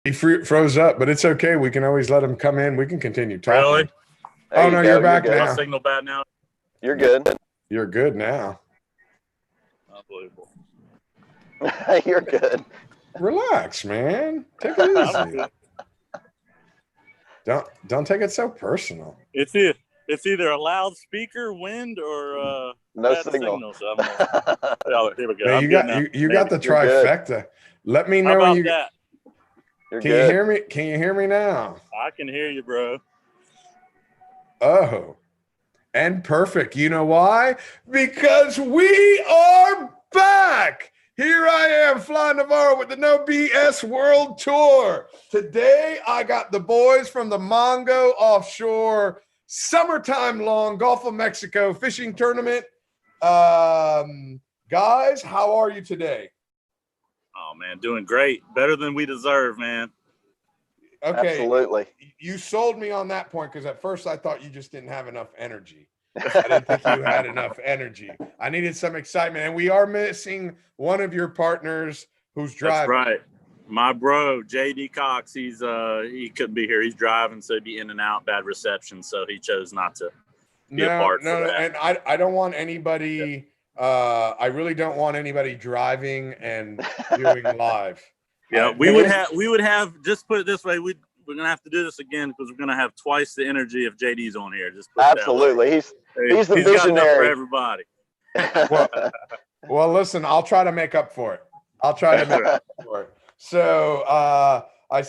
He froze up, but it's okay. We can always let him come in. We can continue talking. Really? Oh, no, you're back now. My signal bad now? You're good. You're good now. Unbelievable. You're good. Relax, man. Take it easy. Don't take it so personal. It's either a loudspeaker, wind, or no bad signal. So here we go. Man, you got the trifecta. Let me know when you. That? You're Can good. you hear me? Can you hear me now? I can hear you, bro. Oh, and perfect. You know why? Because we are back. Here I am, flying Navarro with the No BS World Tour. Today, I got the boys from the Mongo Offshore summertime long Gulf of Mexico fishing tournament. Guys, how are you today? Oh, man, doing great. Better than we deserve, man. Okay. Absolutely. You sold me on that point because at first I thought you just didn't have enough energy. I didn't think you had enough energy. I needed some excitement. And we are missing one of your partners who's driving. That's right. My bro, JD Cox, he couldn't be here. He's driving, so he'd be in and out, bad reception. So he chose not to be a part of that. And I don't want anybody I really don't want anybody driving and doing live. Yeah, we would have just put it this way, we're gonna have to do this again because we're gonna have twice the energy if JD's on here. Just put absolutely. He's the visionary. Got enough for everybody. Well, listen, I'll try to make up for it. So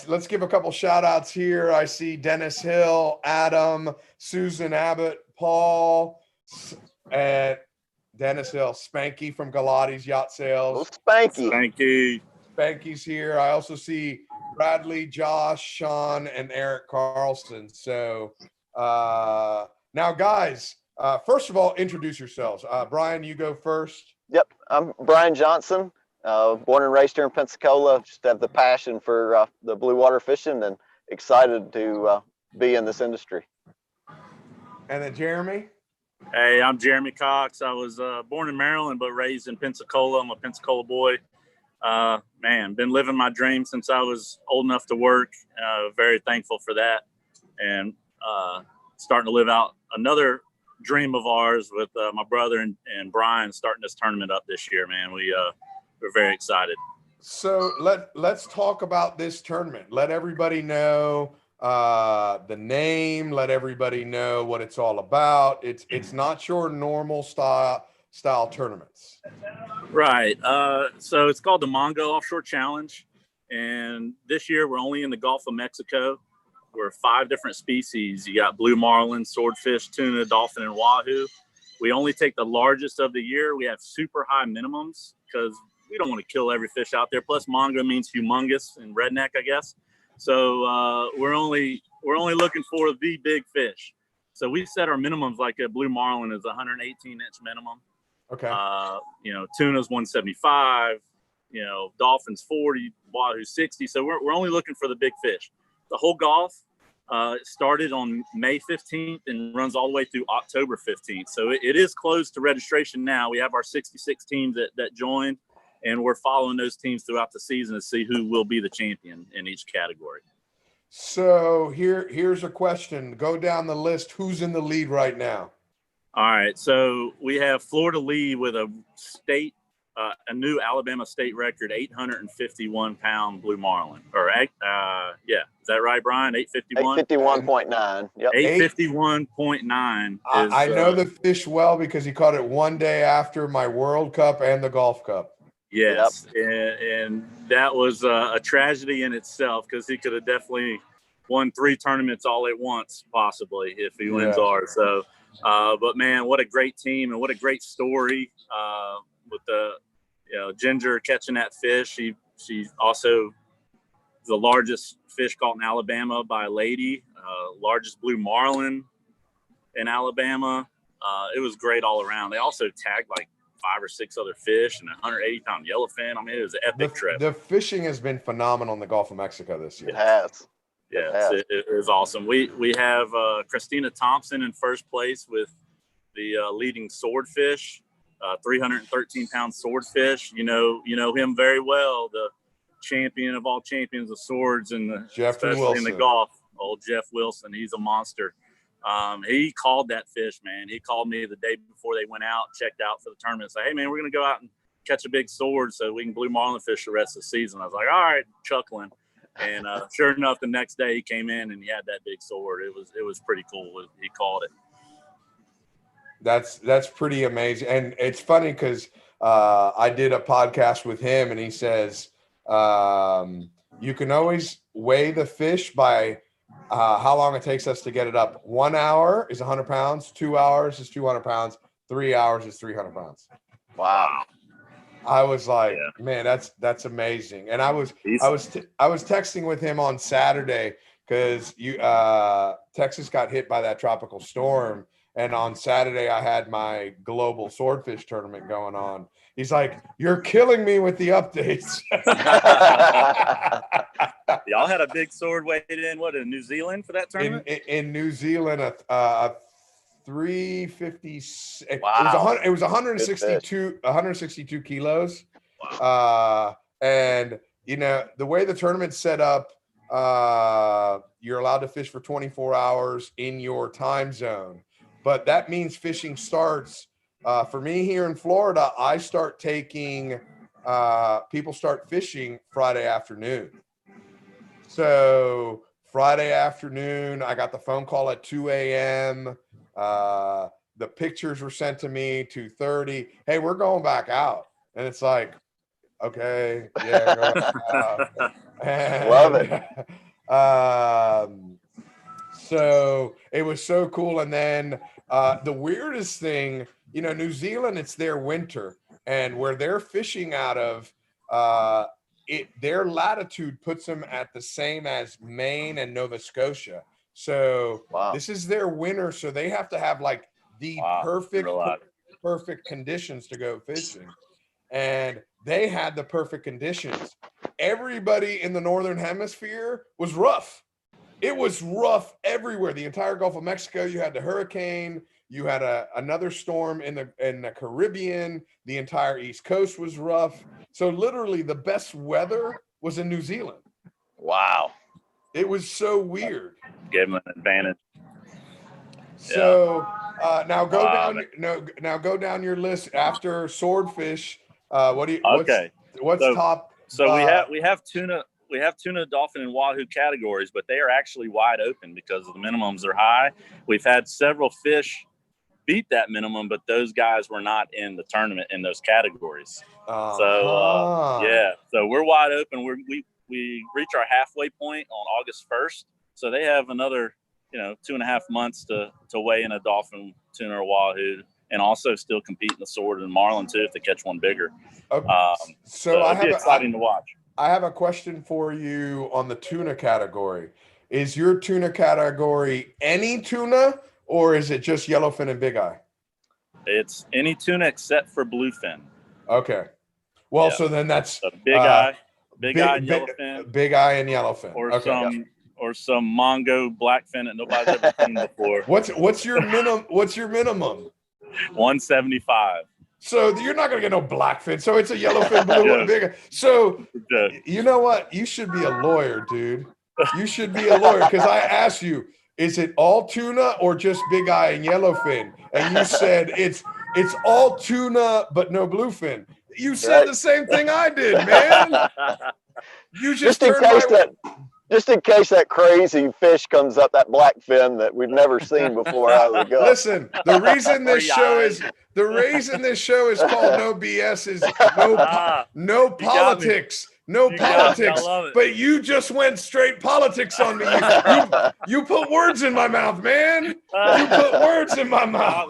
let's give a couple shout outs here. I see Dennis Hill, Adam, Susan Abbott, Paul, and Dennis Hill, Spanky from Galati's Yacht Sales. Spanky's here. I also see Bradley, Josh, Sean, and Eric Carlson. So now, guys, first of all, introduce yourselves. Brian, you go first. Yep, I'm Brian Johnson, born and raised here in Pensacola. Just have the passion for the blue water fishing and excited to be in this industry. And then Jeremy? Hey, I'm Jeremy Cox. I was born in Maryland but raised in Pensacola. I'm a Pensacola boy. Man, been living my dream since I was old enough to work. Very thankful for that. And starting to live out another dream of ours with my brother and Brian starting this tournament up this year, man. We're very excited. So let's talk about this tournament. Let everybody know the name, let everybody know what it's all about. It's not your normal style tournaments. Right. So it's called the Mongo Offshore Challenge. And this year we're only in the Gulf of Mexico. We're 5 different species. You got blue marlin, swordfish, tuna, dolphin, and wahoo. We only take the largest of the year. We have super high minimums because we don't want to kill every fish out there. Plus mongo means humongous in redneck, I guess. So we're only looking for the big fish. So we set our minimums like a blue marlin is 118-inch minimum. Okay. Tuna's 175, dolphins 40, wahoo 60. So we're only looking for the big fish. The whole Gulf started on May 15th and runs all the way through October 15th. So it is closed to registration now. We have our 66 teams that joined, and we're following those teams throughout the season to see who will be the champion in each category. So here's a question. Go down the list. Who's in the lead right now? All right, so we have Florida lead with a new Alabama state record, 851-pound blue marlin. Is that right, Brian? 851? 851.9. Yep. 851.9. I know the fish well because he caught it one day after my World Cup and the Golf Cup. Yes, yep. And that was a tragedy in itself because he could have definitely won 3 tournaments all at once, possibly, if he wins ours. So. But man, what a great team and what a great story with the Ginger catching that fish. She's also the largest fish caught in Alabama by a lady, largest blue marlin in Alabama. It was great all around. They also tagged like 5 or 6 other fish and a 180-pound yellowfin. I mean, it was an epic trip. The fishing has been phenomenal in the Gulf of Mexico this year. It has. Yes, it was awesome. We have Christina Thompson in first place with the leading swordfish, 313-pound swordfish. You know him very well. champion of all champions of swords, and especially in the golf. Old Jeff Wilson, he's a monster. He called that fish, man. He called me the day before they went out, checked out for the tournament, and said, "Hey, man, we're going to go out and catch a big sword so we can blue marlin fish the rest of the season." I was like, "All right," chuckling. And sure enough, the next day he came in and he had that big sword. It was pretty cool. He called it. That's pretty amazing. And it's funny because I did a podcast with him, and he says you can always weigh the fish by how long it takes us to get it up. 1 hour is 100 pounds. 2 hours is 200 pounds. 3 hours is 300 pounds. Wow. I was like, man, that's amazing. And I was texting with him on Saturday because Texas got hit by that tropical storm. And on Saturday, I had my global swordfish tournament going on. He's like, "You're killing me with the updates." Y'all had a big sword weighed in in New Zealand for that tournament? In New Zealand, a 350. Wow. It was 162 kilos. Wow. And the way the tournament's set up, you're allowed to fish for 24 hours in your time zone. But that means fishing starts, for me here in Florida, I start taking, people start fishing Friday afternoon. So Friday afternoon, I got the phone call at 2 a.m. The pictures were sent to me 2:30. "Hey, we're going back out." And it's like, okay, yeah. Go back out. Love it. So it was so cool. And then the weirdest thing, New Zealand, it's their winter, and where they're fishing out of, their latitude puts them at the same as Maine and Nova Scotia. So This is their winter. So they have to have like the perfect conditions to go fishing. And they had the perfect conditions. Everybody in the Northern Hemisphere was rough. It was rough everywhere. The entire Gulf of Mexico, you had the hurricane, you had another storm in the Caribbean, the entire East Coast was rough. So literally the best weather was in New Zealand. Wow. It was so weird. Gave them an advantage. So now go down your list after swordfish. What's top? So we have tuna. We have tuna, dolphin, and wahoo categories, but they are actually wide open because the minimums are high. We've had several fish beat that minimum, but those guys were not in the tournament in those categories. So we're wide open. We reach our halfway point on August 1st. So they have another, 2.5 months to weigh in a dolphin, tuna, or wahoo, and also still compete in the sword and marlin too if they catch one bigger. Okay. So it'll be exciting to watch. I have a question for you on the tuna category. Is your tuna category any tuna, or is it just yellowfin and big eye? It's any tuna except for bluefin. Okay. Well, so then that's big eye and yellowfin. Big eye and yellowfin. Or some Mongo blackfin that nobody's ever seen before. What's your minimum? What's your minimum? 175. So you're not going to get no blackfin. So it's a yellowfin, blue, and big. So you know what? You should be a lawyer, dude. You should be a lawyer, because I asked you, is it all tuna or just big eye and yellowfin? And you said it's all tuna but no bluefin. You said the same thing I did, man. You just in case that crazy fish comes up, that blackfin that we've never seen before out of the Gulf. Listen, the reason this show is called No BS is no politics. No politics. But you just went straight politics on me. You put words in my mouth, man. You put words in my mouth.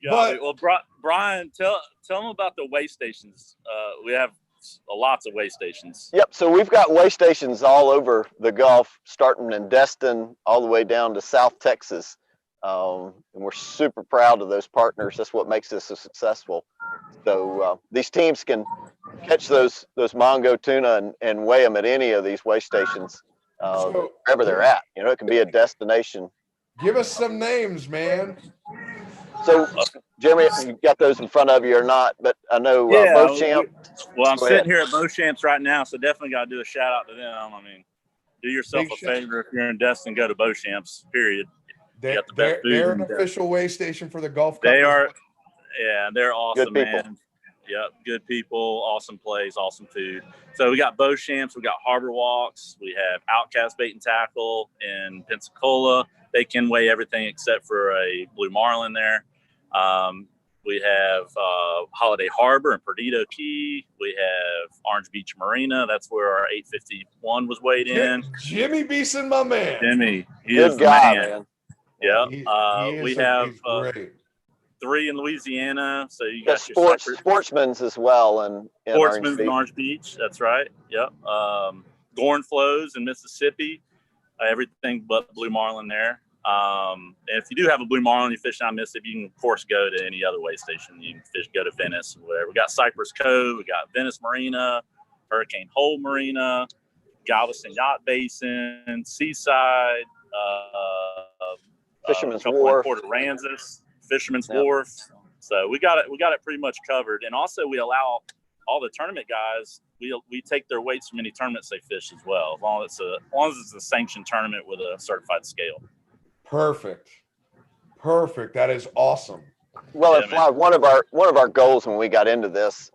Well, Brian, tell them about the weigh stations. We have lots of weigh stations. Yep. So we've got weigh stations all over the Gulf, starting in Destin all the way down to South Texas. And we're super proud of those partners. That's what makes this so successful. So these teams can catch those Mongo tuna and weigh them at any of these weigh stations, wherever they're at. It can be a destination. Give us some names, man. So Jeremy, you got those in front of you or not? But I know Beauchamp. Well, I'm sitting here at Beauchamp's right now, so definitely got to do a shout out to them. I mean, do yourself a favor if you're in Destin, go to Beauchamp's. Period. They're an official way station for the Gulf Cup. They are. Yeah, they're awesome, good people. man. Yep, good people, awesome place, awesome food. So we got Beauchamp's, we got Harbor Walks, we have Outcast Bait and Tackle in Pensacola. They can weigh everything except for a blue marlin there. We have Holiday Harbor and Perdido Key. We have Orange Beach Marina. That's where our 851 was weighed in. Jimmy Beeson, my man. Jimmy, he good is guy, the man. Yeah, we have 3 in Louisiana. So you got Sportsman's as well, and Sportsman's in Orange Beach. That's right. Yep. Gorn Flows in Mississippi. Everything but blue marlin there. And if you do have a blue marlin you fish out Mississippi, you can of course go to any other way station. You can go to Venice or whatever. We got Cypress Cove. We got Venice Marina, Hurricane Hole Marina, Galveston Yacht Basin, Seaside, Fisherman's Wharf, Port Aransas, Fisherman's Wharf. So we got it pretty much covered. And also we allow all the tournament guys, we take their weights from any tournaments they fish as well, as long as it's a sanctioned tournament with a certified scale. Perfect. That is awesome. Well, yeah, one of our goals when we got into this,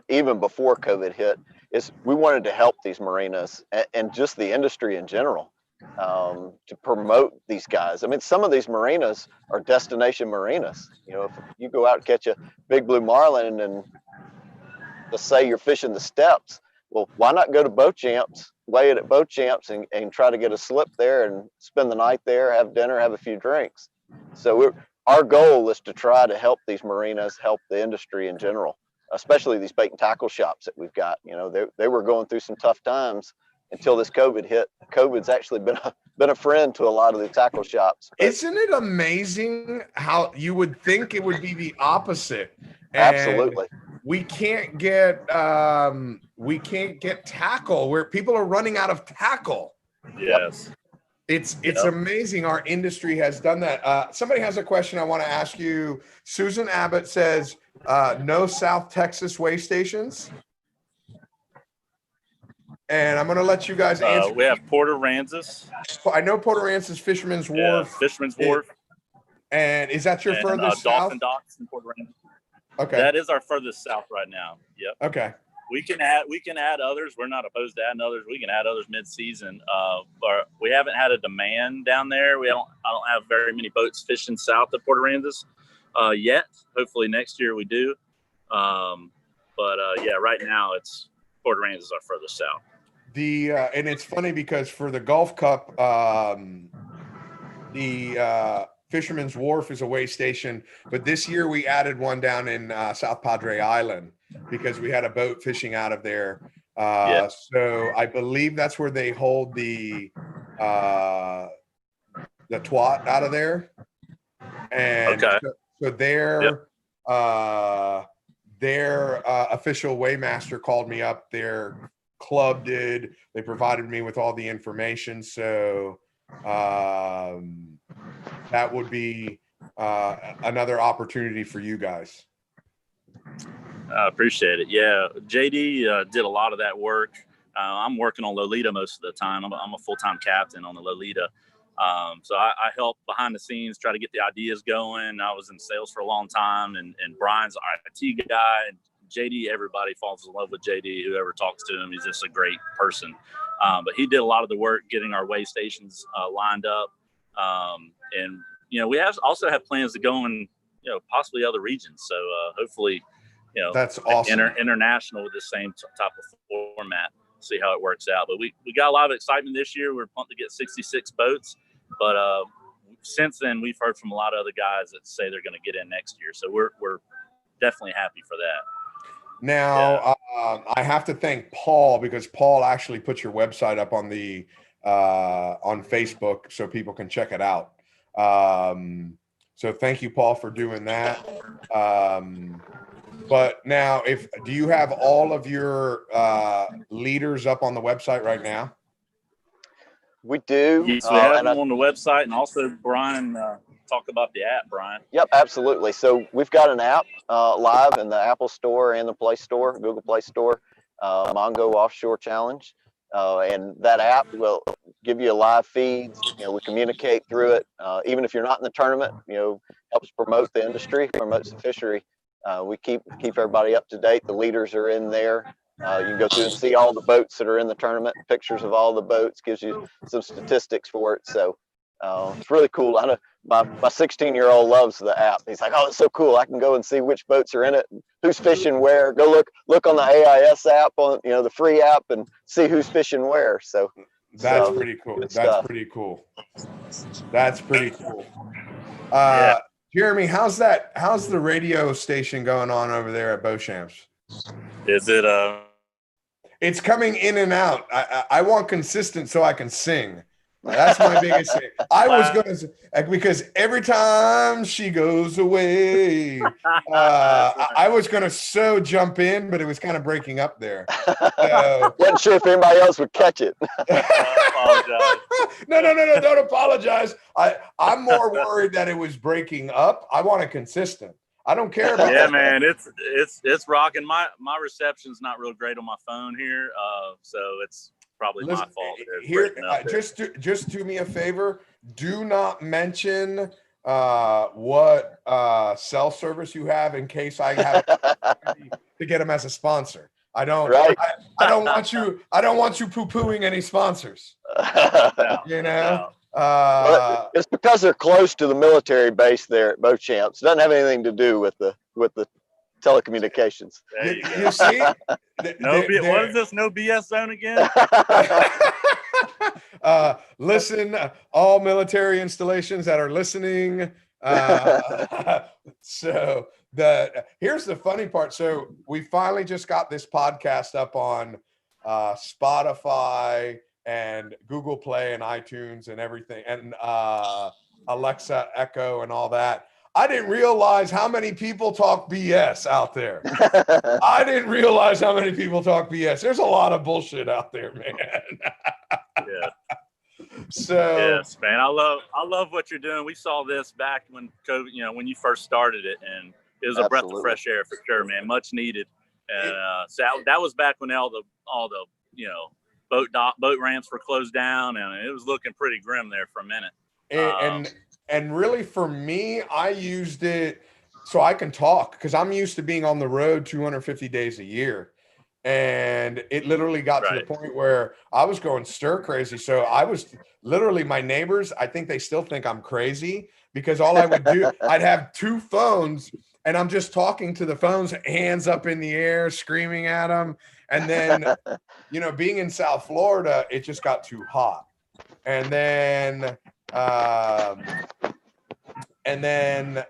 even before COVID hit, is we wanted to help these marinas and just the industry in general, to promote these guys. I mean, some of these marinas are destination marinas. You know, if you go out and catch a big blue marlin and let's say you're fishing the steps, well, why not go to Beauchamp's, weigh it at Beauchamp's and try to get a slip there and spend the night there, have dinner, have a few drinks. So our goal is to try to help these marinas, help the industry in general, especially these bait and tackle shops that we've got. You know, they were going through some tough times until this COVID hit. COVID's actually been a friend to a lot of the tackle shops. Isn't it amazing how you would think it would be the opposite? Absolutely. We can't get tackle where people are running out of tackle. Yes. It's amazing our industry has done that. Somebody has a question I want to ask you. Susan Abbott says, no South Texas way stations. And I'm going to let you guys answer. We have Port Aransas. I know Port Aransas, Fisherman's Wharf. Yeah, Fisherman's Wharf. And is that your furthest south? Dolphin Docks in Port Aransas. Okay. That is our furthest south right now. Yep. Okay. We can add others. We're not opposed to adding others. We can add others mid-season. But we haven't had a demand down there. I don't have very many boats fishing south of Port Aransas yet. Hopefully next year we do. Yeah, right now it's Port Aransas is our furthest south. And it's funny because for the Gulf Cup, the Fisherman's Wharf is a way station, but this year we added one down in South Padre Island because we had a boat fishing out of there. So I believe that's where they hold the twat out of there. And so their official weighmaster called me up. Their club did. They provided me with all the information. So that would be another opportunity for you guys. I appreciate it. Yeah, JD did a lot of that work. I'm working on Lolita most of the time. I'm a full-time captain on the Lolita. So I help behind the scenes, try to get the ideas going. I was in sales for a long time, and Brian's our IT guy. And JD, everybody falls in love with JD. Whoever talks to him, he's just a great person. But he did a lot of the work getting our way stations lined up. And, you know, we also have plans to go in, you know, possibly other regions. So hopefully, you know, that's awesome. International with the same type of format, see how it works out. But we got a lot of excitement this year. We're pumped to get 66 boats. But since then, we've heard from a lot of other guys that say they're going to get in next year. So we're definitely happy for that. Now, I have to thank Paul because Paul actually put your website up on the on Facebook so people can check it out. So thank you, Paul, for doing that. But now, do you have all of your leaders up on the website right now? We do. Yes, we have them on the website, and also Brian talk about the app, Brian. Yep, absolutely. So we've got an app live in the Apple Store and the Play Store, Google Play Store, Mongo Offshore Challenge. And that app will give you a live feeds. We communicate through it. Even if you're not in the tournament, helps promote the industry, promotes the fishery. We keep everybody up to date. The leaders are in there. You can go through and see all the boats that are in the tournament, pictures of all the boats, gives you some statistics for it. So it's really cool. I know my 16-year-old loves the app. He's like, oh, it's so cool. I can go and see which boats are in it, and who's fishing where. Go look on the AIS app, on the free app, and see who's fishing where. So that's pretty cool. That's pretty cool. That's pretty cool. Yeah. Jeremy, how's the radio station going on over there at Beauchamps? Is it It's coming in and out. I want consistent so I can sing. That's my biggest thing. I was going to, because every time she goes away, I was going to jump in, but it was kind of breaking up there. So, wasn't sure if anybody else would catch it. I apologize. No, don't apologize. I'm more worried that it was breaking up. I want it consistent. I don't care about Yeah, that. man, it's rocking. My reception's not real great on my phone here, so it's probably my fault. Here, just do me a favor. Do not mention what cell service you have in case I have to get them as a sponsor. I don't. Right. I don't want you. I don't want you poo-pooing any sponsors. No. Well, it's because they're close to the military base there at Beauchamps. It doesn't have anything to do with the telecommunications. There you go. You see? What is this? No BS zone again? Listen, all military installations that are listening. So here's the funny part. So we finally just got this podcast up on Spotify and Google Play and iTunes and everything, and Alexa, Echo, and all that. I didn't realize how many people talk BS out there. I didn't realize how many people talk BS. There's a lot of bullshit out there, man. Yeah. So yes, man. I love what you're doing. We saw this back when COVID, when you first started it, and it was a breath of fresh air for sure, man. Much needed. And so that was back when all the boat ramps were closed down, and it was looking pretty grim there for a minute. And really, for me, I used it so I can talk, because I'm used to being on the road 250 days a year. And it literally got to the point where I was going stir crazy. So I was literally, my neighbors, I think they still think I'm crazy, because all I would do, I'd have two phones and I'm just talking to the phones, hands up in the air, screaming at them. And then, being in South Florida, it just got too hot. And then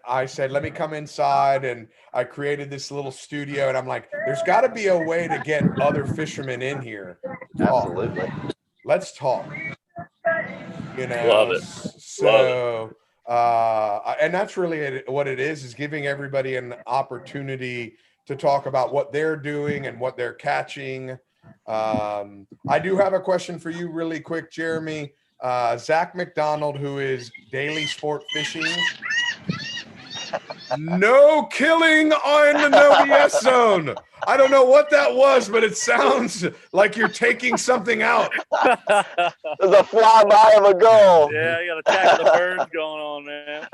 I said, let me come inside, and I created this little studio, and I'm like, there's got to be a way to get other fishermen in here. Absolutely. Let's talk. Love it. So, and that's really what it is giving everybody an opportunity to talk about what they're doing and what they're catching. I do have a question for you really quick, Jeremy. Zach McDonald, who is Daily Sport Fishing. No killing on the no BS zone. I don't know what that was, but it sounds like you're taking something out. There's a flyby of a gull. Yeah, you got to tackle the birds going on, man.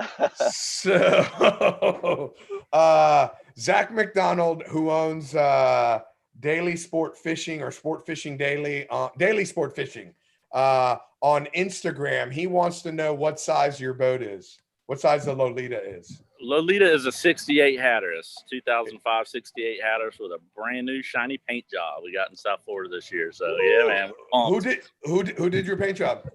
So, Zach McDonald, who owns Daily Sport Fishing, or Sport Fishing Daily, Daily Sport Fishing, on Instagram, he wants to know what size your boat is. What size the Lolita is. Lolita is a 68 Hatteras, 2005 68 Hatteras with a brand new shiny paint job we got in South Florida this year. So yeah, man. Who did your paint job?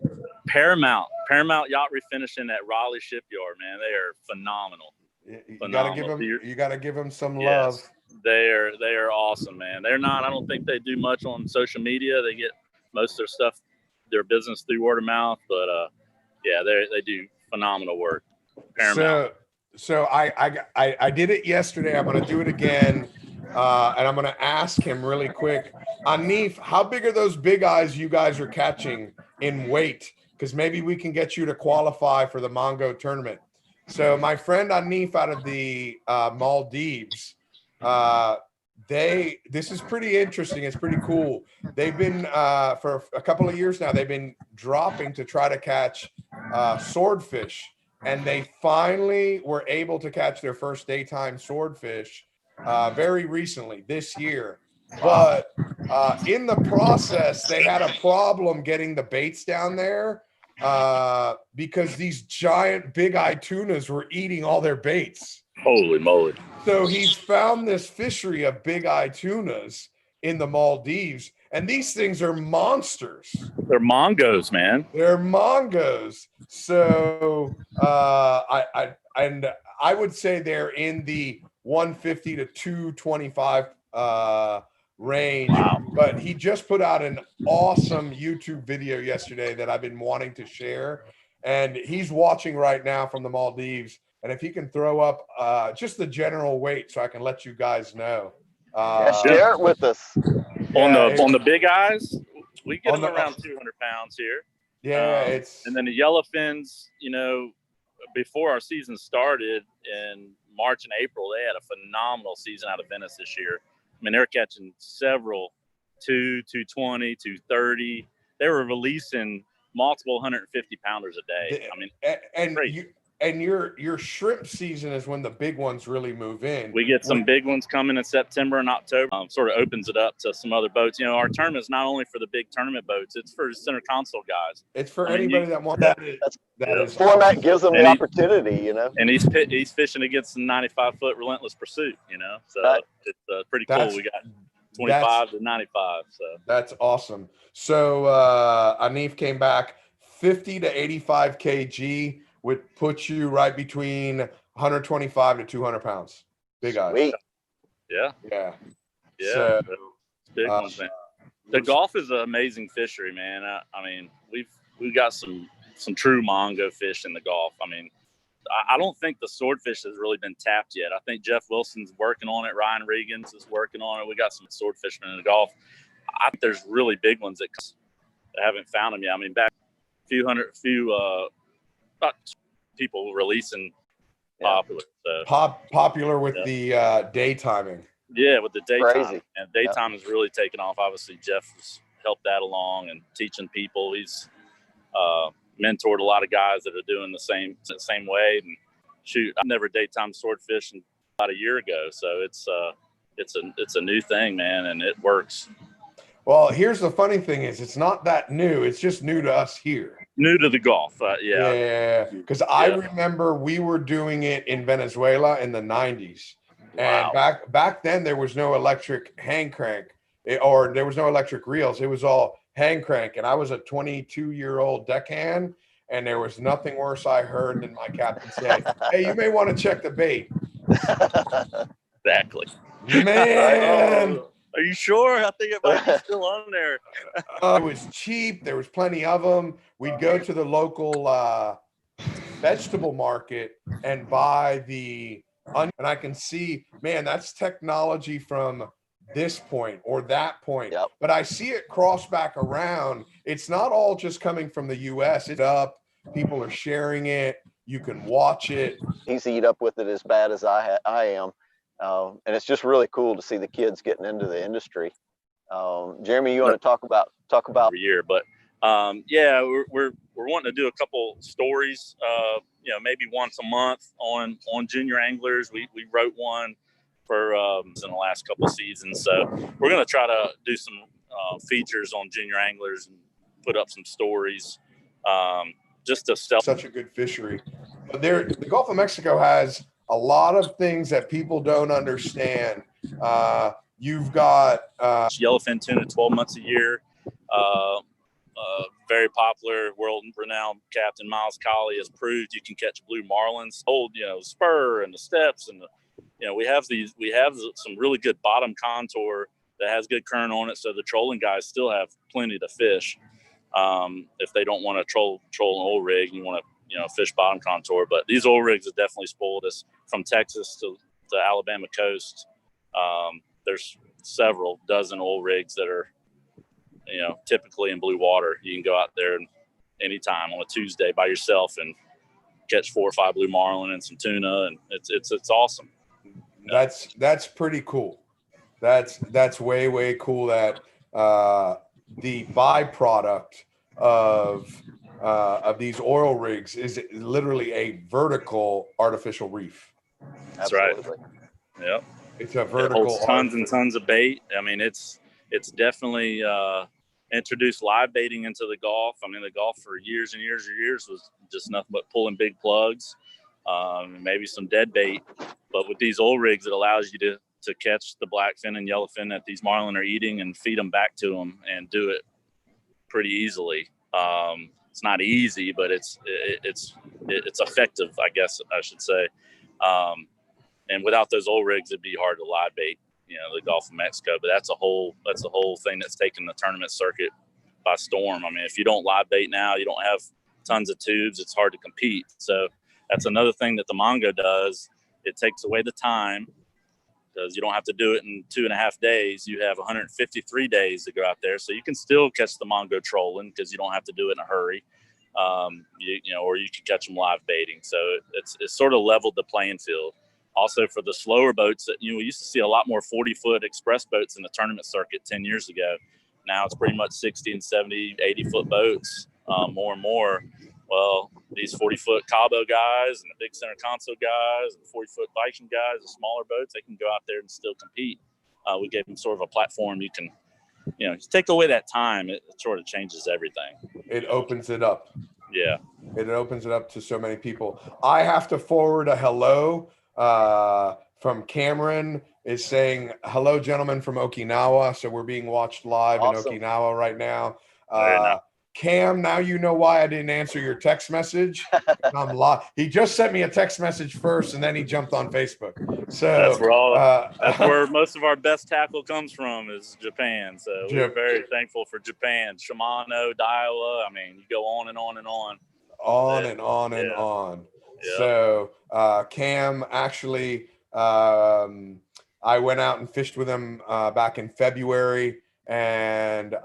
Paramount Yacht Refinishing at Raleigh Shipyard, man. They are phenomenal. You gotta give them some love. They are awesome, man. They're not. I don't think they do much on social media. They get most of their stuff, their business, through word of mouth. But yeah, they do phenomenal work. Paramount. So I did it yesterday. I'm going to do it again. And I'm going to ask him really quick. Anif, how big are those big eyes you guys are catching in weight? Because maybe we can get you to qualify for the Mongo tournament. So my friend Anif out of the Maldives, this is pretty interesting. It's pretty cool. They've been for a couple of years now. They've been dropping to try to catch swordfish, and they finally were able to catch their first daytime swordfish very recently this year. But in the process, they had a problem getting the baits down there because these giant big-eyed tunas were eating all their baits. Holy moly. So he's found this fishery of big-eyed tunas in the Maldives, and these things are monsters. They're mongos, man. They're mongos. So I would say they're in the 150 to 225 range. Wow. But he just put out an awesome YouTube video yesterday that I've been wanting to share, and he's watching right now from the Maldives. And if he can throw up just the general weight, so I can let you guys know. Share it with us. On the big eyes, we get them around 200 pounds here. Yeah, and then the yellowfins, you know, before our season started in March and April, they had a phenomenal season out of Venice this year. I mean, they're catching several 220, 230. They were releasing multiple 150 pounders a day. I mean, and your shrimp season is when the big ones really move in. We get some big ones coming in September and October. Sort of opens it up to some other boats. You know, our tournament is not only for the big tournament boats; it's for center console guys. It's for anybody that wants that. Format gives them the opportunity, you know. And he's fishing against the 95-foot relentless pursuit, you know. So it's pretty cool. We got 25 to 95. So that's awesome. So Anif came back 50 to 85 kg. Would put you right between 125 to 200 pounds. Big eyes. Sweet. Yeah. So, big ones, man. The Gulf is an amazing fishery, man. I mean, we've got some true Mongo fish in the Gulf. I mean, I don't think the swordfish has really been tapped yet. I think Jeff Wilson's working on it. Ryan Regans is working on it. We got some swordfishmen in the Gulf. I think there's really big ones that haven't found them yet. I mean, back about people releasing popular. So. Popular with the day timing. Yeah, with the daytime. Crazy. And daytime has really taken off. Obviously, Jeff has helped that along and teaching people. He's mentored a lot of guys that are doing the same way. And shoot, I never daytime swordfish about a year ago. So it's a new thing, man, and it works. Well, here's the funny thing is it's not that new. It's just new to us here. New to the Gulf, Yeah, because I remember we were doing it in Venezuela in the 90s. And back then there was no electric hand crank or there was no electric reels. It was all hand crank. And I was a 22-year-old deckhand, and there was nothing worse I heard than my captain say, "Hey, you may want to check the bait." Exactly. Man. Are you sure? I think it might be still on there. It was cheap. There was plenty of them. We'd go to the local vegetable market and buy and I can see, man, that's technology from this point or that point. Yep. But I see it cross back around. It's not all just coming from the U.S. It's up. People are sharing it. You can watch it. He's eat up with it as bad as I am. And it's just really cool to see the kids getting into the industry. Jeremy, you want to talk about every year, but we're wanting to do a couple stories, maybe once a month on junior anglers. We wrote one for in the last couple of seasons, so we're going to try to do some features on junior anglers and put up some stories just to sell. Such a good fishery. But the Gulf of Mexico has a lot of things that people don't understand. You've got yellowfin tuna 12 months a year. Very popular, world-renowned Captain Miles Colley has proved you can catch blue marlins. Old, spur and the steps, and we have some really good bottom contour that has good current on it. So the trolling guys still have plenty to fish. If they don't want to troll an oil rig, you want to fish bottom contour. But these oil rigs have definitely spoiled us from Texas to the Alabama coast. There's several dozen oil rigs that are, typically in blue water. You can go out there anytime on a Tuesday by yourself and catch 4 or 5 blue marlin and some tuna, and it's awesome. That's pretty cool. That's way cool that the byproduct of these oil rigs is literally a vertical artificial reef. That's Absolutely. right. Yep. It's a It vertical holds tons and tons of bait. I mean, it's definitely introduced live baiting into the Gulf. I mean, the Gulf for years and years was just nothing but pulling big plugs, maybe some dead bait. But with these oil rigs, it allows you to catch the blackfin and yellowfin that these marlin are eating and feed them back to them, and do it pretty easily. It's not easy, but it's effective, I guess I should say. And without those oil rigs, it'd be hard to live bait, the Gulf of Mexico. But that's a whole thing that's taken the tournament circuit by storm. I mean, if you don't live bait now, you don't have tons of tubes, it's hard to compete. So that's another thing that the Mongo does. It takes away the time, because you don't have to do it in 2.5 days. You have 153 days to go out there. So you can still catch the Mongo trolling, because you don't have to do it in a hurry. Or you can catch them live baiting. So it's sort of leveled the playing field. Also, for the slower boats that, we used to see a lot more 40-foot express boats in the tournament circuit 10 years ago. Now it's pretty much 60 and 70, 80-foot boats, more and more. Well, these 40-foot Cabo guys and the big center console guys and 40-foot Viking guys, the smaller boats, they can go out there and still compete. We gave them sort of a platform. You can, just take away that time. It sort of changes everything. It opens it up. Yeah. It opens it up to so many people. I have to forward a hello from Cameron, is saying, hello, gentlemen from Okinawa. So we're being watched live Awesome. in Okinawa right now. Very nice. Cam, now you know why I didn't answer your text message. He just sent me a text message first, and then he jumped on Facebook. So that's where most of our best tackle comes from, is Japan. So we're very thankful for Japan. Shimano, Daiwa. I mean, you go on and on and on. And on. Yeah. So Cam, actually, I went out and fished with him back in February, and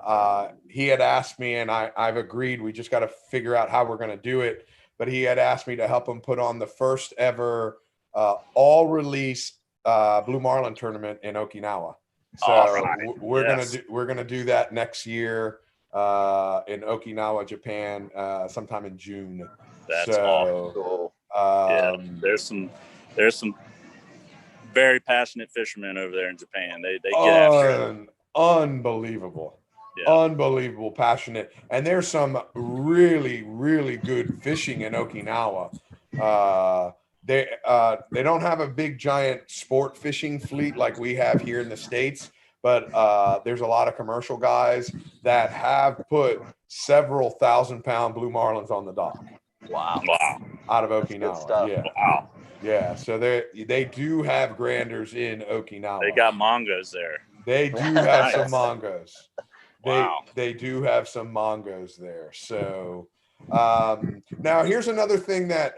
he had asked me, and I've agreed, we just got to figure out how we're going to do it. But he had asked me to help him put on the first ever all release Blue Marlin tournament in Okinawa. So we're gonna do that next year in Okinawa, Japan, sometime in June. That's awesome. There's some very passionate fishermen over there in Japan. They get after it. Unbelievable. Yeah. Unbelievable passionate. And there's some really, really good fishing in Okinawa. They don't have a big giant sport fishing fleet like we have here in the States, but there's a lot of commercial guys that have put several 1,000-pound blue marlins on the dock. Wow. Out of Okinawa. Yeah. Wow. Yeah. So they do have granders in Okinawa. They got mongos there. They do have some mongos. Wow. They do have some mongos there. So now here's another thing that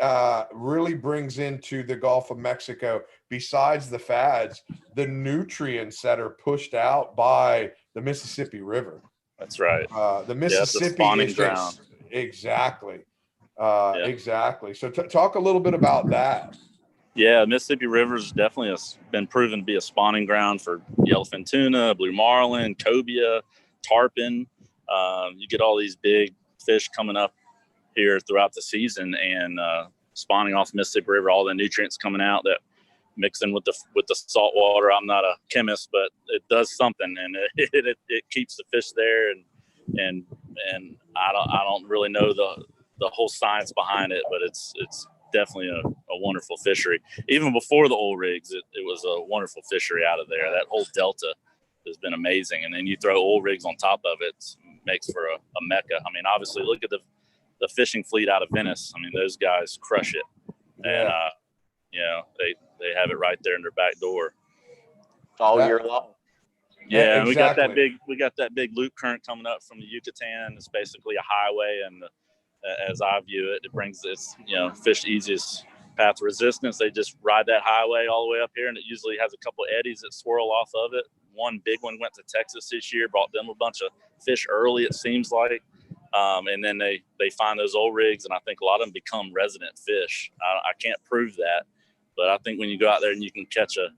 really brings into the Gulf of Mexico, besides the fads, the nutrients that are pushed out by the Mississippi River. That's right. The Mississippi the spawning ground. Exactly. Exactly. So talk a little bit about that. Yeah, Mississippi River's definitely been proven to be a spawning ground for yellowfin tuna, blue marlin, cobia, tarpon. You get all these big fish coming up here throughout the season and spawning off the Mississippi River. All the nutrients coming out that mix in with the salt water. I'm not a chemist, but it does something, and it keeps the fish there. And I don't really know the whole science behind it, but it's definitely a wonderful fishery. Even before the oil rigs, it was a wonderful fishery out of there. That whole delta has been amazing. And then you throw oil rigs on top of it, makes for a mecca. I mean, obviously, look at the fishing fleet out of Venice. I mean, those guys crush it. And, they have it right there in their back door. All year long. Yeah, exactly. We got that big loop current coming up from the Yucatan. It's basically a highway, and as I view it, it brings this, fish easiest path of resistance. They just ride that highway all the way up here, and it usually has a couple eddies that swirl off of it. One big one went to Texas this year, brought them a bunch of fish early, it seems like. And then they find those old rigs, and I think a lot of them become resident fish. I can't prove that, but I think when you go out there and you can catch a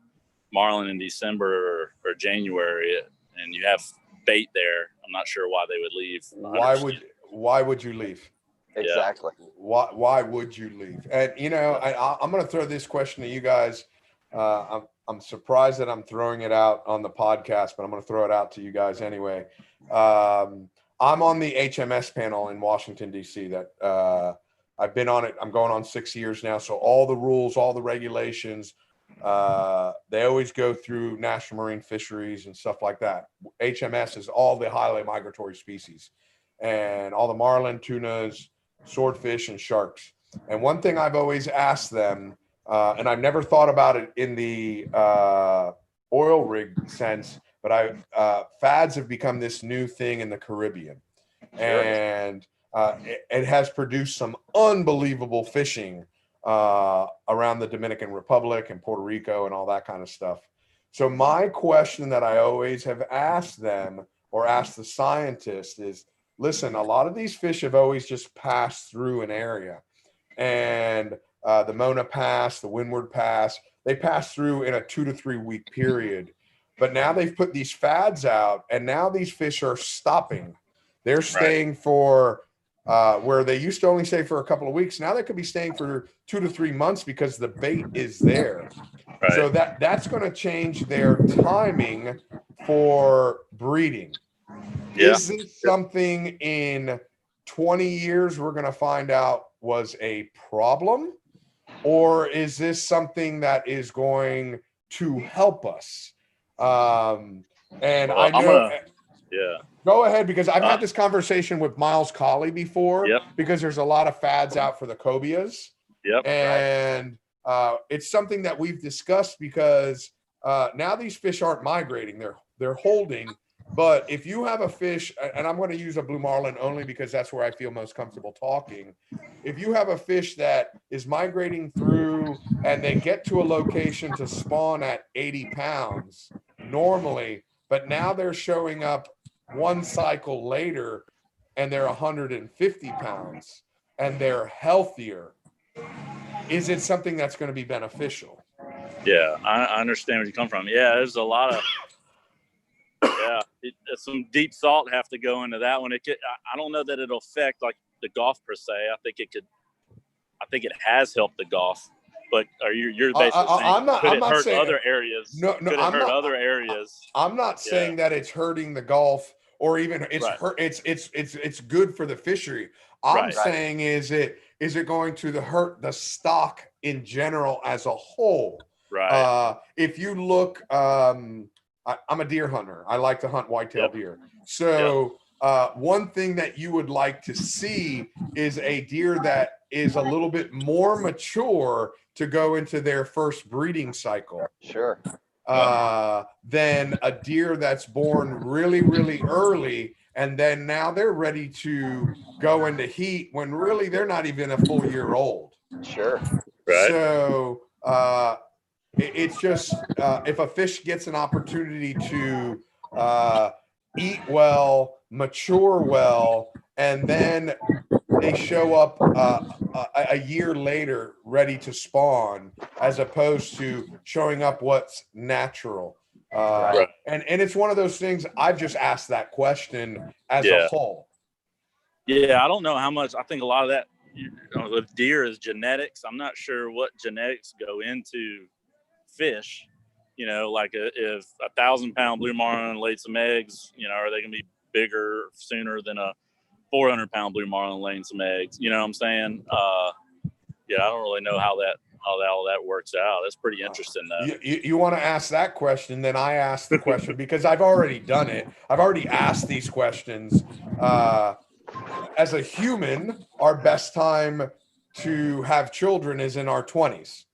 marlin in December or January, and you have bait there, I'm not sure why they would leave. 100%. Why would you leave? Exactly. Why would you leave? And I'm going to throw this question to you guys. I'm surprised that I'm throwing it out on the podcast, but I'm going to throw it out to you guys anyway. I'm on the HMS panel in Washington, D.C. that I've been on it. I'm going on 6 years now. So all the rules, all the regulations, they always go through National Marine Fisheries and stuff like that. HMS is all the highly migratory species and all the marlin, tunas, swordfish, and sharks. And one thing I've always asked them, and I've never thought about it in the oil rig sense, but fads have become this new thing in the Caribbean. And it has produced some unbelievable fishing around the Dominican Republic and Puerto Rico and all that kind of stuff. So my question that I always have asked them or asked the scientists is, listen, a lot of these fish have always just passed through an area, and the Mona Pass, the Windward Pass, they pass through in a 2 to 3 week period. But now they've put these fads out, and now these fish are stopping. They're staying for where they used to only stay for a couple of weeks. Now they could be staying for 2 to 3 months because the bait is there. Right. So that's going to change their timing for breeding. Yeah. Is this something in 20 years we're going to find out was a problem? Or is this something that is going to help us? And well, I know, go ahead, because I've had this conversation with Miles Colley before, because there's a lot of fads out for the cobias. And it's something that we've discussed because now these fish aren't migrating, they're holding. But if you have a fish, and I'm going to use a blue marlin only because that's where I feel most comfortable talking. If you have a fish that is migrating through and they get to a location to spawn at 80 pounds normally, but now they're showing up one cycle later and they're 150 pounds and they're healthier, is it something that's going to be beneficial? Yeah, I understand where you come from. Yeah, there's a lot of some deep thought have to go into that one. I don't know that it'll affect like the golf per se. I think it has helped the golf. But you're basically saying could it hurt other areas? No, could it hurt other areas? I'm not saying that it's hurting the golf or even it's good for the fishery. I'm saying is it going to hurt the stock in general as a whole? Right. If you look, I'm a deer hunter. I like to hunt whitetail deer. So one thing that you would like to see is a deer that is a little bit more mature to go into their first breeding cycle. Sure. Than a deer that's born really, really early. And then now they're ready to go into heat when really they're not even a full year old. Sure. Right. So, it's just if a fish gets an opportunity to eat well, mature well, and then they show up a year later ready to spawn, as opposed to showing up what's natural. And it's one of those things I've just asked that question as a whole. Yeah, I don't know how much. I think a lot of that with deer is genetics. I'm not sure what genetics go into fish, like if 1,000-pound blue marlin laid some eggs, are they gonna be bigger sooner than a 400-pound blue marlin laying some eggs? You know what I'm saying? I don't really know how all that works out. That's pretty interesting though. You want to ask that question, then I ask the question because I've already done it. I've already asked these questions. As a human, our best time to have children is in our 20s.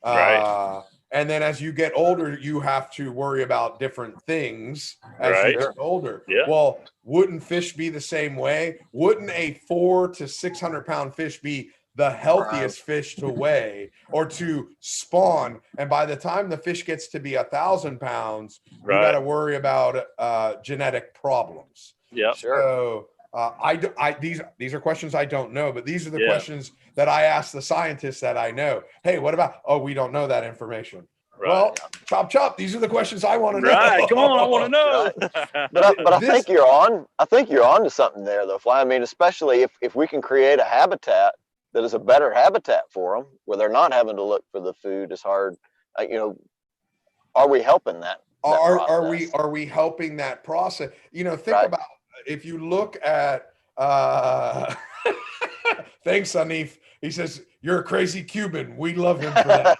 Right. And then as you get older, you have to worry about different things as you get older. Yeah. Well, wouldn't fish be the same way? Wouldn't a 400 to 600 pound fish be the healthiest fish to weigh or to spawn? And by the time the fish gets to be 1,000 pounds, you got to worry about genetic problems. Yeah, sure. So These are questions I don't know, but these are the questions that I ask the scientists that I know. Hey, what about? Oh, we don't know that information. Right. Well, chop chop. These are the questions I want to know. Right, come on, I want to know. But I think you're on. I think you're on to something there, though, Fly. I mean, especially if we can create a habitat that is a better habitat for them, where they're not having to look for the food as hard. Are we helping that? Are we helping that process? Think about, if you look at thanks, Hanif. He says, you're a crazy Cuban. We love him for that.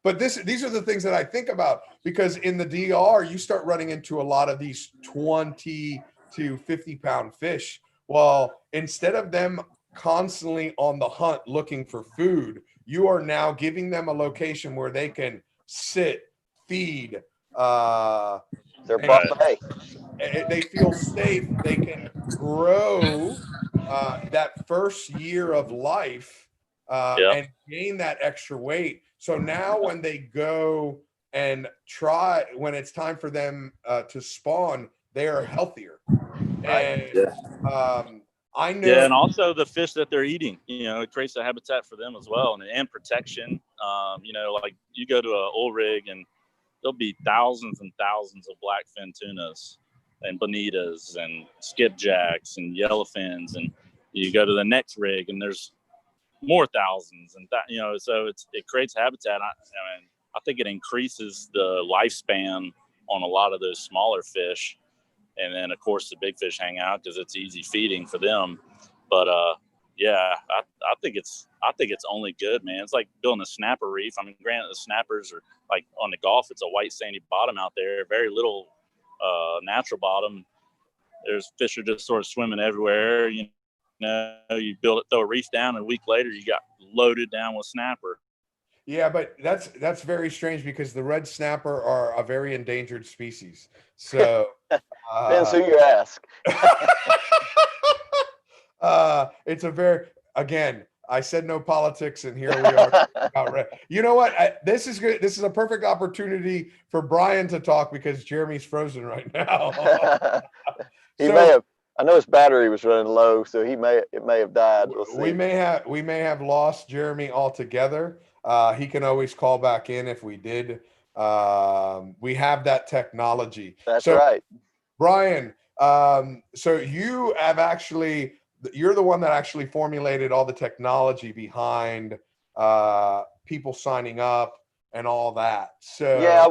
But these are the things that I think about, because in the DR, you start running into a lot of these 20 to 50-pound fish. Well, instead of them constantly on the hunt looking for food, you are now giving them a location where they can sit, feed, their buffet. They feel safe. They can grow that first year of life and gain that extra weight. So now when they go and try, when it's time for them to spawn, they are healthier. And I know. Yeah, and also the fish that they're eating, it creates a habitat for them as well, and protection. Like you go to an oil rig and there'll be thousands and thousands of blackfin tunas and bonitas and skipjacks and yellowfins, and you go to the next rig and there's more thousands, and so it creates habitat. I think it increases the lifespan on a lot of those smaller fish. And then, of course, the big fish hang out because it's easy feeding for them. But I think it's only good, man. It's like building a snapper reef. I mean, granted, the snappers are like on the Gulf. It's a white sandy bottom out there. Very little natural bottom. There's fish are just sort of swimming everywhere. You build it, throw a reef down, and a week later you got loaded down with snapper. Yeah, but that's very strange, because the red snapper are a very endangered species. So depends who you ask. It's a very, again, I said no politics, and here we are. You know what? This is good. This is a perfect opportunity for Brian to talk, because Jeremy's frozen right now. I know his battery was running low, so it may have died. We'll see. We may have lost Jeremy altogether. He can always call back in if we did. We have that technology. That's right. Brian, so you're the one that actually formulated all the technology behind people signing up and all that. So yeah,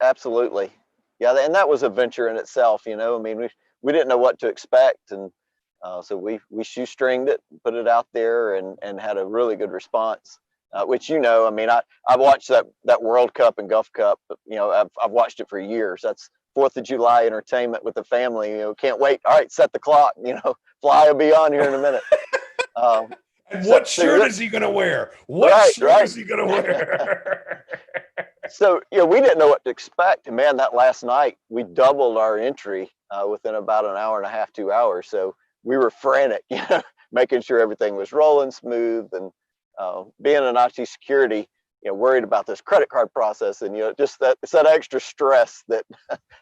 absolutely. Yeah, and that was a venture in itself. I mean, we didn't know what to expect, and so we shoestringed it, put it out there, and had a really good response. Which I mean, I've watched that World Cup and Gulf Cup. I've watched it for years. That's 4th of July entertainment with the family. Can't wait. All right, set the clock. Fly will be on here in a minute. And what shirt is he going to wear? What shirt is he going to wear? So we didn't know what to expect. And man, that last night we doubled our entry within about an hour and a half, 2 hours. So we were frantic, making sure everything was rolling smooth, and being in IT security, worried about this credit card process, and just that extra stress that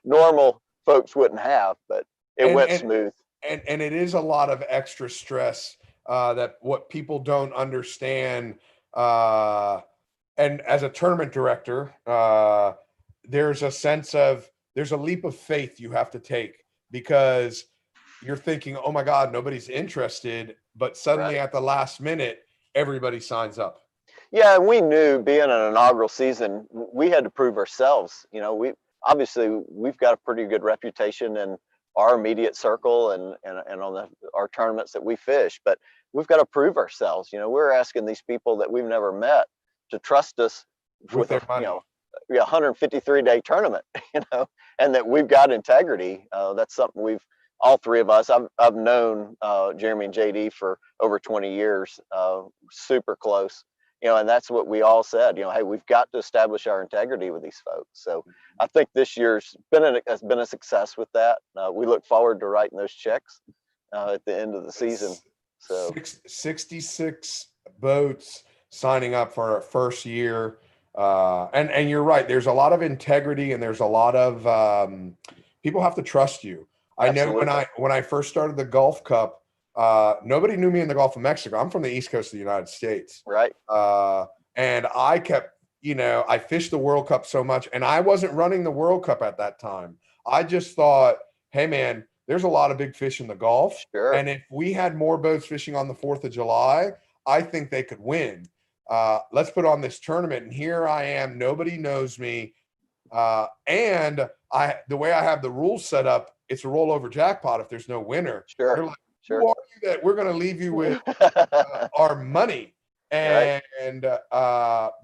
normal folks wouldn't have, but it went smooth. And it is a lot of extra stress that what people don't understand. And as a tournament director, there's a leap of faith you have to take, because you're thinking, oh my God, nobody's interested, but suddenly at the last minute, everybody signs up. Yeah, and we knew, being an inaugural season, we had to prove ourselves. We've got a pretty good reputation in our immediate circle and on our tournaments that we fish, but we've got to prove ourselves. We're asking these people that we've never met to trust us with a 153-day tournament, and that we've got integrity. That's something all three of us, I've known Jeremy and JD for over 20 years, super close, and that's what we all said, hey, we've got to establish our integrity with these folks. So I think this year's has been a success with that. We look forward to writing those checks at the end of the season. So 66 boats signing up for our first year. And you're right, there's a lot of integrity, and there's a lot of people have to trust you. I know Absolutely. when I first started the Gulf Cup, nobody knew me in the Gulf of Mexico. I'm from the East Coast of the United States. Right. And I kept, I fished the World Cup so much, and I wasn't running the World Cup at that time. I just thought, hey man, there's a lot of big fish in the Gulf. Sure. And if we had more boats fishing on the 4th of July, I think they could win. Let's put on this tournament. And here I am. Nobody knows me. And the way I have the rules set up, it's a rollover jackpot if there's no winner. Sure. They're like, Sure. who are you that we're going to leave you with our money? Right. And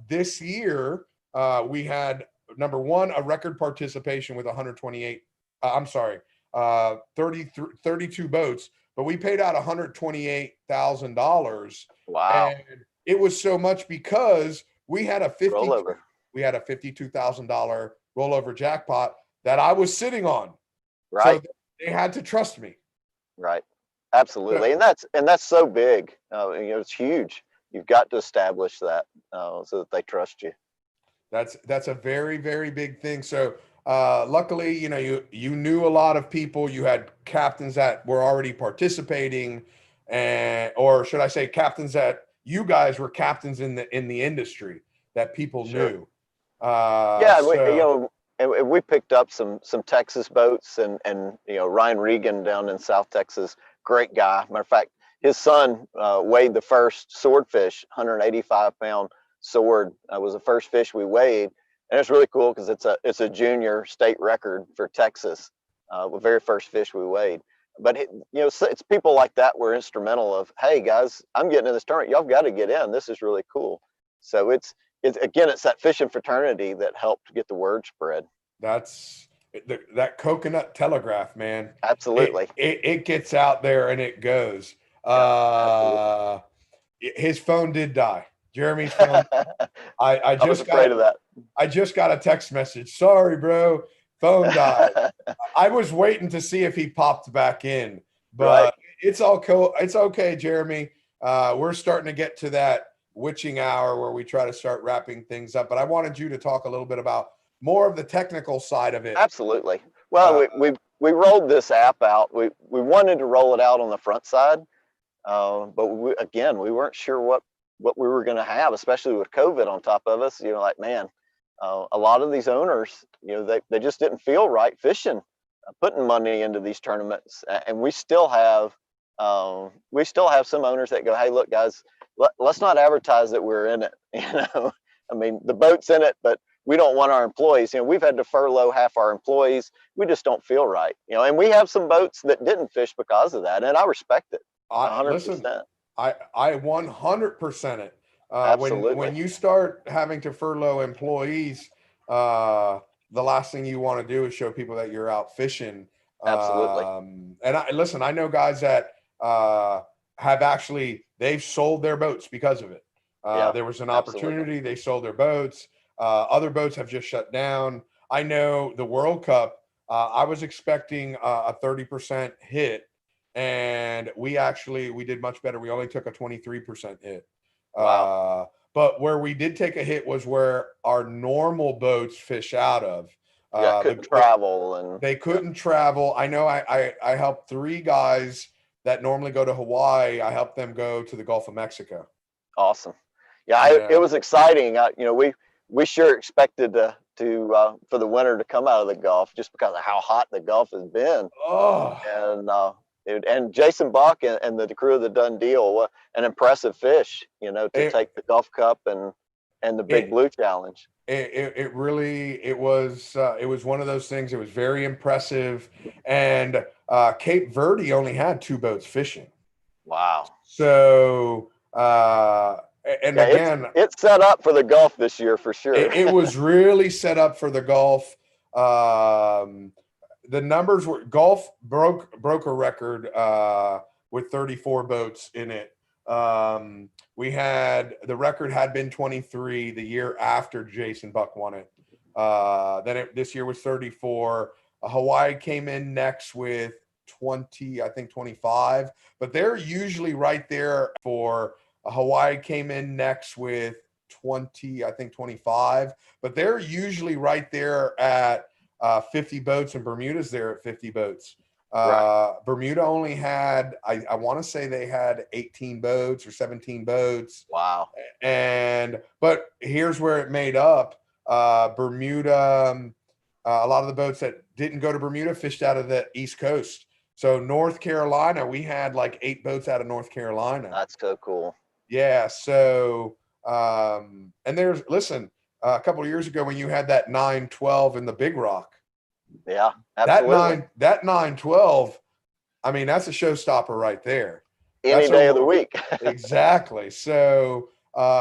this year, we had, number one, a record participation with 128. 32 boats, but we paid out $128,000. Wow. And it was so much because we had a $52,000 rollover jackpot that I was sitting on. Right. So they had to trust me. Right. Absolutely. And that's so big. It's huge. You've got to establish that so that they trust you. That's a very, very big thing. So luckily, you knew a lot of people. You had captains that were already participating, or should I say, captains that you guys were captains in the industry that people knew. And we picked up some Texas boats, and Ryan Regan down in South Texas, great guy. Matter of fact, his son weighed the first swordfish, 185-pound sword. Was the first fish we weighed. And it's really cool because it's a junior state record for Texas, the very first fish we weighed. But it's people like that were instrumental of, hey guys, I'm getting in this tournament. Y'all got to get in. This is really cool. So it's that fishing fraternity that helped get the word spread. That's that coconut telegraph, man. Absolutely. It gets out there and it goes. His phone did die. Jeremy's phone. I was afraid of that. I just got a text message. Sorry, bro. Phone died. I was waiting to see if he popped back in, but it's all cool. It's okay, Jeremy. We're starting to get to that witching hour where we try to start wrapping things up. But I wanted you to talk a little bit about more of the technical side of it. Absolutely. Well, we rolled this app out. We wanted to roll it out on the front side, but we weren't sure what we were going to have, especially with COVID on top of us. A lot of these owners, they just didn't feel right fishing, putting money into these tournaments. And we still have some owners that go, hey, look, guys, let's not advertise that we're in it. I mean, the boat's in it, but we don't want our employees. We've had to furlough half our employees. We just don't feel right. And we have some boats that didn't fish because of that, and I respect it 100%. Listen, I 100% it. Absolutely. When you start having to furlough employees, the last thing you want to do is show people that you're out fishing. Absolutely. And I know guys that they've sold their boats because of it. There was an opportunity. They sold their boats. Other boats have just shut down. I know the World Cup, I was expecting a 30% hit, and we did much better. We only took a 23% hit. Wow. But where we did take a hit was where our normal boats fish out of. Couldn't travel. They couldn't travel. I know I helped 3 guys that normally go to Hawaii. I helped them go to the Gulf of Mexico. Awesome. It was exciting. We sure expected for the winter to come out of the Gulf just because of how hot the Gulf has been. Oh. And Jason Buck and the crew of the Done Deal, an impressive fish, to take the Gulf Cup and the Big Blue Challenge. It was one of those things. It was very impressive, and Cape Verde only had 2 boats fishing. Wow. So it's set up for the Gulf this year for sure. It was really set up for the Gulf. The numbers were Gulf broke a record with 34 boats in it. The record had been 23 the year after Jason Buck won it. This year was 34. Hawaii came in next with 20, I think 25, but they're usually right there for Hawaii came in next with 20, I think 25, but they're usually right there at 50 boats, and Bermuda's there at 50 boats. Right. Bermuda only had, I want to say they had 18 boats or 17 boats. Wow. But here's where it made up. Bermuda, a lot of the boats that didn't go to Bermuda fished out of the East Coast. So North Carolina, we had like 8 boats out of North Carolina. That's so cool. Yeah. So, and listen, a couple of years ago when you had that 912 in the Big Rock. Yeah, absolutely. That 912, I mean, that's a showstopper right there. Any day of the week. Exactly. So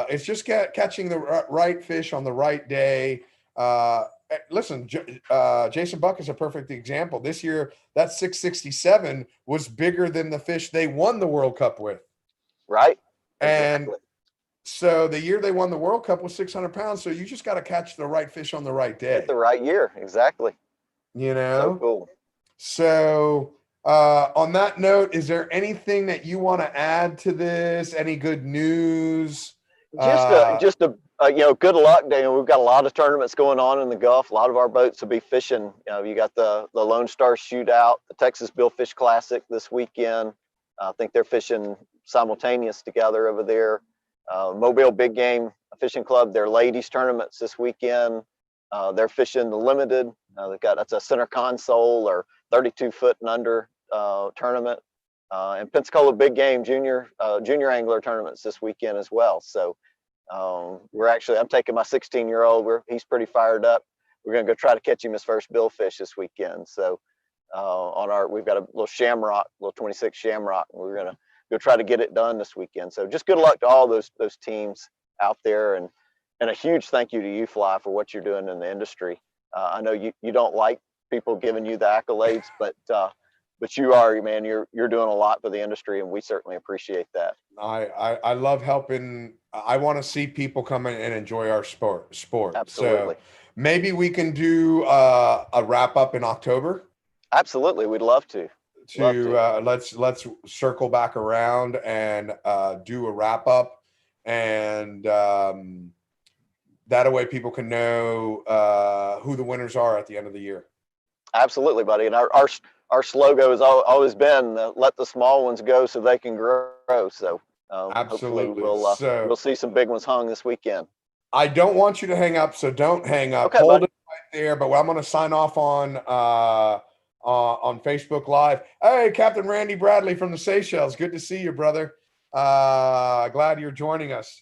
it's just catching the right fish on the right day. Listen, Jason Buck is a perfect example. This year, that 667 was bigger than the fish they won the World Cup with. Right. And so the year they won the World Cup was 600 pounds. So you just got to catch the right fish on the right day. At the right year. Exactly. You know? So cool. So on that note, is there anything that you want to add to this? Any good news? Just a good luck day. We've got a lot of tournaments going on in the Gulf. A lot of our boats will be fishing. You got the Lone Star Shootout, the Texas Billfish Classic this weekend. I think they're fishing simultaneous together over there. Mobile Big Game Fishing Club, their ladies tournaments this weekend. They're fishing the limited. That's a center console or 32 foot and under tournament. And Pensacola Big Game junior angler tournaments this weekend as well. So I'm taking my 16-year-old. He's pretty fired up. We're gonna go try to catch him his first billfish this weekend. So we've got a little shamrock, little 26 shamrock, and we're gonna go try to get it done this weekend. So just good luck to all those teams out there, and a huge thank you to you, Fly, for what you're doing in the industry. I know you don't like people giving you the accolades, but you are, man. You're doing a lot for the industry, and we certainly appreciate that. I love helping. I want to see people come in and enjoy our sport. Absolutely. So maybe we can do a wrap up in October. Absolutely, we'd love to. Let's circle back around and do a wrap up, and that way people can know who the winners are at the end of the year. Absolutely, buddy. And our slogan has always been let the small ones go so they can grow. So absolutely, we'll see some big ones hung this weekend. I don't want you to hang up, so don't hang up. Okay, hold buddy. it right there. But I'm going to sign off on Facebook Live. Hey, Captain Randy Bradley from the Seychelles. Good to see you, brother. Glad you're joining us.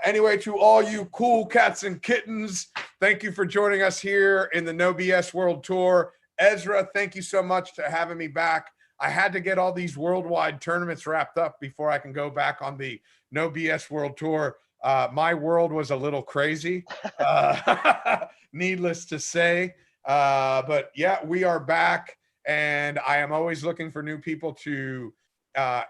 Anyway, to all you cool cats and kittens, thank you for joining us here in the No BS World Tour. Ezra, thank you so much for having me back. I had to get all these worldwide tournaments wrapped up before I can go back on the No BS World Tour. My world was a little crazy, needless to say. But yeah, we are back, and I am always looking for new people to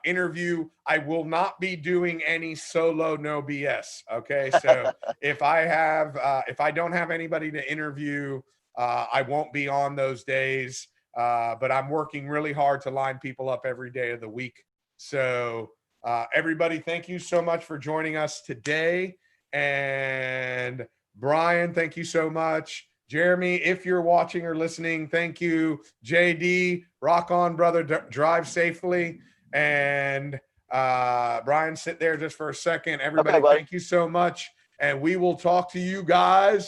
interview. I will not be doing any solo No BS. Okay. So if I don't have anybody to interview, I won't be on those days. But I'm working really hard to line people up every day of the week. So everybody, thank you so much for joining us today. And Brian, thank you so much. Jeremy, if you're watching or listening, thank you. JD, rock on, brother. Drive safely. And Brian, sit there just for a second. Everybody, thank you so much. And we will talk to you guys